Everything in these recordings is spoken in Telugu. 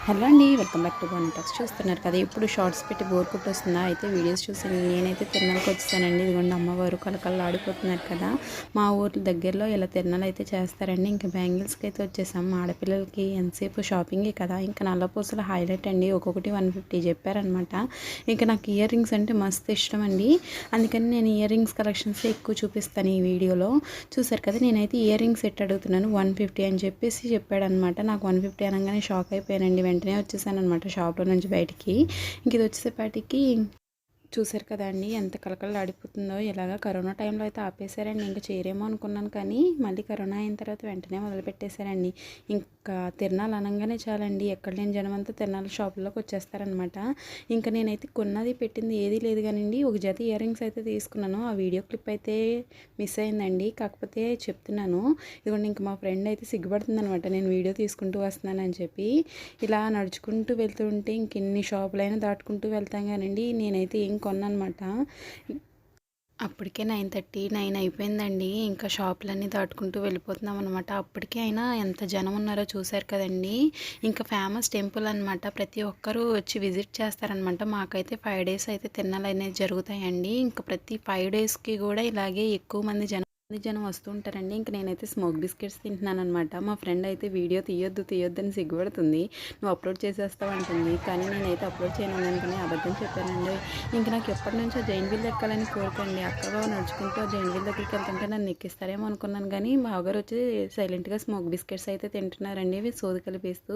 హలో అండి, welcome back to one talks. చూస్తున్నారు కదా, ఇప్పుడు షార్ట్స్ పెట్టి బోర్ కొట్టొస్తుందా? అయితే వీడియోస్ చూసాను. నేనైతే తిరునాళ్ళకి వచ్చేసానండి. ఇదిగోండి అమ్మవారు కలకళ్ళు ఆడిపోతున్నారు కదా. మా ఊరి దగ్గరలో ఇలా తిరునాళ్ళు అయితే చేస్తారండి. ఇంకా బ్యాంగిల్స్కి అయితే వచ్చేసాం. మా ఆడపిల్లలకి ఎంతసేపు షాపింగే కదా. ఇంకా నల్లపూసలు హైలైట్ అండి, ఒక్కొక్కటి 150 చెప్పారనమాట. ఇంకా నాకు ఇయర్ రింగ్స్ అంటే మస్తు ఇష్టం అండి. అందుకని నేను ఇయర్ రింగ్స్ కలెక్షన్స్ ఎక్కువ చూపిస్తాను ఈ వీడియోలో. చూసారు కదా, నేనైతే ఇయర్ రింగ్స్ సెట్ అడుగుతున్నాను. 150 అని చెప్పేసి చెప్పాడనమాట. నాకు 150 అనగానే షాక్ అయిపోయానండి. వెంటనే వచ్చేసాను అనమాట షాప్లో నుంచి బయటికి. ఇంక ఇది వచ్చేసేపాటికి చూసారు కదండి ఎంత కలకలలాడిపోతుందో. ఇలాగా కరోనా టైంలో అయితే ఆపేశారండి. ఇంకా చేయరేమో అనుకున్నాను, కానీ మళ్ళీ కరోనా అయిన తర్వాత వెంటనే మొదలుపెట్టేశారండి. ఇంకా తిరణాలు అనగానే చాలండి, ఎక్కడ లేని జనం అంతా తిరణాల షాపుల్లోకి వచ్చేస్తారనమాట. ఇంకా నేనైతే కొన్నది పెట్టింది ఏదీ లేదు కానివ్వండి, ఒక జత ఇయర్ రింగ్స్ అయితే తీసుకున్నాను. ఆ వీడియో క్లిప్ అయితే మిస్ అయిందండి, కాకపోతే చెప్తున్నాను. ఇదిగోండి, ఇంక మా ఫ్రెండ్ అయితే సిగ్గుపడుతుంది అనమాట, నేను వీడియో తీసుకుంటూ వస్తున్నానని చెప్పి. ఇలా నడుచుకుంటూ వెళ్తుంటే ఇంకెన్ని షాపులైనా దాటుకుంటూ వెళ్తాం కానండి, నేనైతే ఏం కొన్ననమాట. అప్పటికే 9:39 అయిపోయిందండి. ఇంకా షాపులన్నీ దాటుకుంటూ వెళ్ళిపోతున్నాం అనమాట. అప్పటికే అయినా ఎంత జనం ఉన్నారో చూశారు కదండి. ఇంకా ఫేమస్ టెంపుల్ అనమాట. ప్రతి ఒక్కరూ వచ్చి విజిట్ చేస్తారనమాట. మాకైతే 5 డేస్ అయితే తిరునాళ్ళు అనేది జరుగుతాయండి. ఇంకా ప్రతి 5 డేస్కి కూడా ఇలాగే ఎక్కువ మంది జనం వస్తూ ఉంటారండి. ఇంక నేనైతే స్మోక్ బిస్కెట్స్ తింటున్నాను అనమాట. మా ఫ్రెండ్ అయితే వీడియో తీయొద్దు అని సిగ్గుపడుతుంది. నువ్వు అప్లోడ్ చేసేస్తావు అంటుంది. కానీ నేనైతే అప్లోడ్ చేయను అనుకుని అబద్ధం చెప్పానండి. ఇంక నాకు ఎప్పటి నుంచో జైన్ వీల్ ఎక్కాలని కోరికండి. అక్కగా నడుచుకుంటూ జైన్ వీల్ దగ్గరికి వెళ్తుంటే నన్ను ఎక్కిస్తారేమో అనుకున్నాను, కానీ మా గారు వచ్చి సైలెంట్గా స్మోక్ బిస్కెట్స్ అయితే తింటున్నారండి, ఇవి సోది కలిపేస్తూ.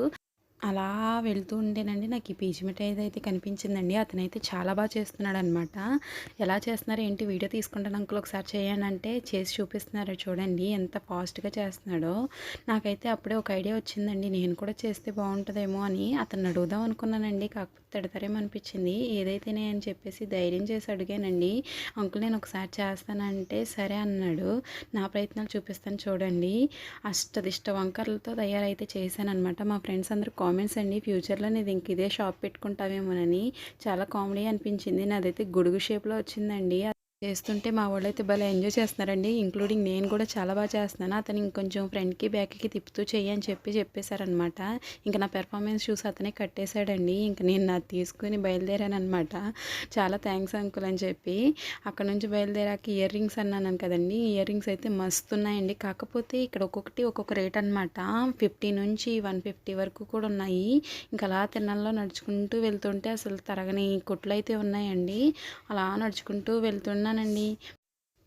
అలా వెళ్తూ ఉంటేనండి నాకు ఈ పీచు మిఠాయి అయితే కనిపించిందండి. అతనైతే చాలా బాగా చేస్తున్నాడు అనమాట. ఎలా చేస్తున్నారు ఏంటి, వీడియో తీసుకుంటాను అంకుల్ ఒకసారి చేయండి అంటే చేసి చూపిస్తున్నారు. చూడండి ఎంత ఫాస్ట్గా చేస్తున్నాడో. నాకైతే అప్పుడే ఒక ఐడియా వచ్చిందండి, నేను కూడా చేస్తే బాగుంటుందేమో అని. అతను అడుగుదాం అనుకున్నానండి, కాకపోతే తిడతారేమో అనిపించింది. ఏదైతేనే అని చెప్పేసి ధైర్యం చేసి అడిగానండి. అంకుల్ నేను ఒకసారి చేస్తానంటే సరే అన్నాడు. నా ప్రయత్నాలు చూపిస్తాను చూడండి. అష్టదిష్ట వంకరలతో తయారైతే చేశానమాట. మా ఫ్రెండ్స్ అందరూ కామెంట్స్ అండి, ఫ్యూచర్లో నేను ఇంక ఇదే షాప్ పెట్టుకుంటావేమోనని. చాలా కామెడీ అనిపించింది. నాదైతే గొడుగు షేప్లో వచ్చిందండి. చేస్తుంటే మా వాళ్ళైతే భలే ఎంజాయ్ చేస్తున్నారండి, ఇంక్లూడింగ్ నేను కూడా చాలా బాగా చేస్తున్నాను. అతను ఇంకొంచెం ఫ్రంట్కి బ్యాక్కి తిప్పుతూ చెయ్యి అని చెప్పేశారనమాట. ఇంకా నా పెర్ఫార్మెన్స్ చూసి అతనే కట్టేశాడండి. ఇంకా నేను నాది తీసుకుని బయలుదేరాను అనమాట. చాలా థ్యాంక్స్ అంకుల్ అని చెప్పి అక్కడ నుంచి బయలుదేరాక ఇయర్ రింగ్స్ అన్నాను కదండి. ఇయర్ రింగ్స్ అయితే మస్తు ఉన్నాయండి. కాకపోతే ఇక్కడ ఒక్కొక్కటి ఒక్కొక్క రేట్ అనమాట. 50 నుంచి 150 వరకు కూడా ఉన్నాయి. ఇంకా అలా తిరణాల్లో నడుచుకుంటూ వెళ్తుంటే అసలు తరగని కొట్లు అయితే ఉన్నాయండి. అలా నడుచుకుంటూ వెళ్తున్నానండి.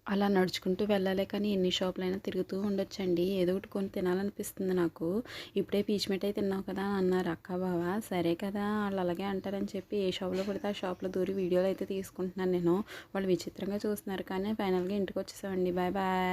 అలా నడుచుకుంటూ వెళ్ళాలి, కానీ ఎన్ని షాపులైనా తిరుగుతూ ఉండొచ్చండి. ఏదో ఒకటి కొని తినాలనిపిస్తుంది నాకు. ఇప్పుడే పీచు మిఠాయి తిన్నావు కదా అన్నారు అక్క బావ. సరే కదా, వాళ్ళు అలాగే అంటారని చెప్పి ఏ షాప్లో పడితే ఆ షాప్లో దూరి వీడియోలు అయితే తీసుకుంటున్నాను నేను. వాళ్ళు విచిత్రంగా చూస్తున్నారు, కానీ ఫైనల్గా ఇంటికి వచ్చేసామండి. Bye bye.